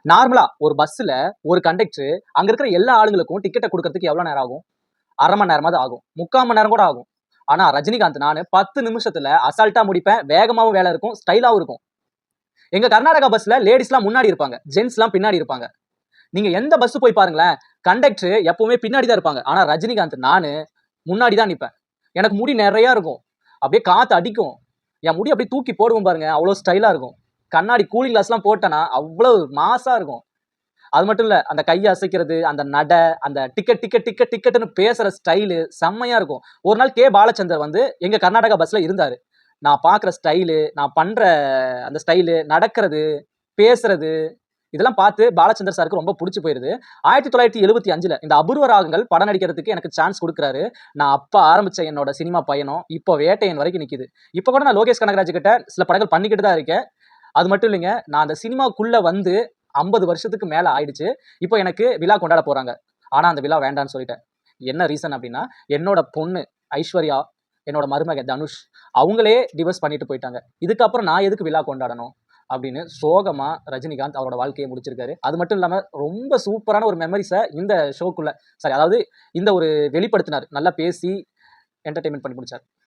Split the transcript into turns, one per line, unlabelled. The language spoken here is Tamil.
நார்மலா ஒரு பஸ்ல ஒரு கண்டக்டர் அங்க இருக்கிற எல்லா ஆளுங்களுக்கும் டிக்கெட்டை கொடுக்கறதுக்கு எவ்வளவு நேரம் ஆகும்? 1/2 மணி நேரமாவது ஆகும். 3/4 மணி நேரம் கூட ஆகும். ஆனா ரஜினிகாந்த் நானு 10 நிமிஷத்துல அசால்ட்டா முடிப்பேன். வேகமாவும் வேலை இருக்கும், ஸ்டைலாவும் இருக்கும். எங்க கர்நாடகா பஸ்ல லேடிஸ்லாம் முன்னாடி இருப்பாங்க, ஜென்ஸ்லாம் பின்னாடி இருப்பாங்க. நீங்க எந்த பஸ் போய் பாருங்களேன், கண்டக்டர் எப்பவுமே பின்னாடி தான் இருப்பாங்க. ஆனா ரஜினிகாந்த் நானு முன்னாடி தான் நிப்பேன். எனக்கு முடி நெறைய இருக்கும். அப்படியே காத்து அடிக்கும். என் முடி அப்படியே தூக்கி போடுவேன் பாருங்க, அவ்வளோ ஸ்டைலா இருக்கும். கண்ணாடி கூலிங் கிளாஸ்லாம் போட்டேன்னா அவ்வளவு மாஸா இருக்கும். அது மட்டும் இல்ல, அந்த கைய அசைக்கிறது, அந்த நட, அந்த டிக்கெட் டிக்கெட் டிக்கெட் டிக்கெட்ன்னு பேசுற ஸ்டைலு செம்மையா இருக்கும். ஒரு நாள் கே. பாலச்சந்தர் வந்து எங்க கர்நாடகா பஸ்ல இருந்தாரு. நான் பார்க்குற ஸ்டைலு, நான் பண்ற அந்த ஸ்டைலு, நடக்கிறது, பேசுறது, இதெல்லாம் பார்த்து பாலச்சந்தர் சாருக்கு ரொம்ப புடிச்சு போயிருது. 1975ல இந்த அபூர்வ ராகங்கள் படம் நடிக்கிறதுக்கு எனக்கு சான்ஸ் குடுக்குறாரு. நான் அப்ப ஆரம்பிச்ச என்னோட சினிமா பயணம், இப்போ வேட்டையன் வரைக்கும் நிக்குது. இப்ப கூட நான் லோகேஷ் கனகராஜ் கிட்ட சில படங்கள் பண்ணிக்கிட்டு தான் இருக்கேன். அது மட்டும் இல்லைங்க, நான் அந்த சினிமாக்குள்ள வந்து 50 வருஷத்துக்கு மேல ஆயிடுச்சு. இப்போ எனக்கு விழா கொண்டாட போறாங்க. ஆனா அந்த விழா வேண்டான்னு சொல்லிட்டேன். என்ன ரீசன் அப்டின்னா, என்னோட பொண்ணு ஐஸ்வர்யா, என்னோட மருமகன் தனுஷ் அவங்களே டிவோர்ஸ் பண்ணிட்டு போயிட்டாங்க. இதுக்கப்புறம் நான் எதுக்கு விழா கொண்டாடணும்? அப்படின்னு சோகமா ரஜினிகாந்த் அவரோட வாழ்க்கைய முடிச்சிருக்காரு. அது மட்டும் இல்லாம ரொம்ப சூப்பரான ஒரு மெமரீஸ இந்த ஷோக்குள்ள அதாவது இந்த ஒரு வெளிப்படுத்தினார். நல்லா பேசி என்டர்டெயின்மென்ட் பண்ணி முடிச்சார்.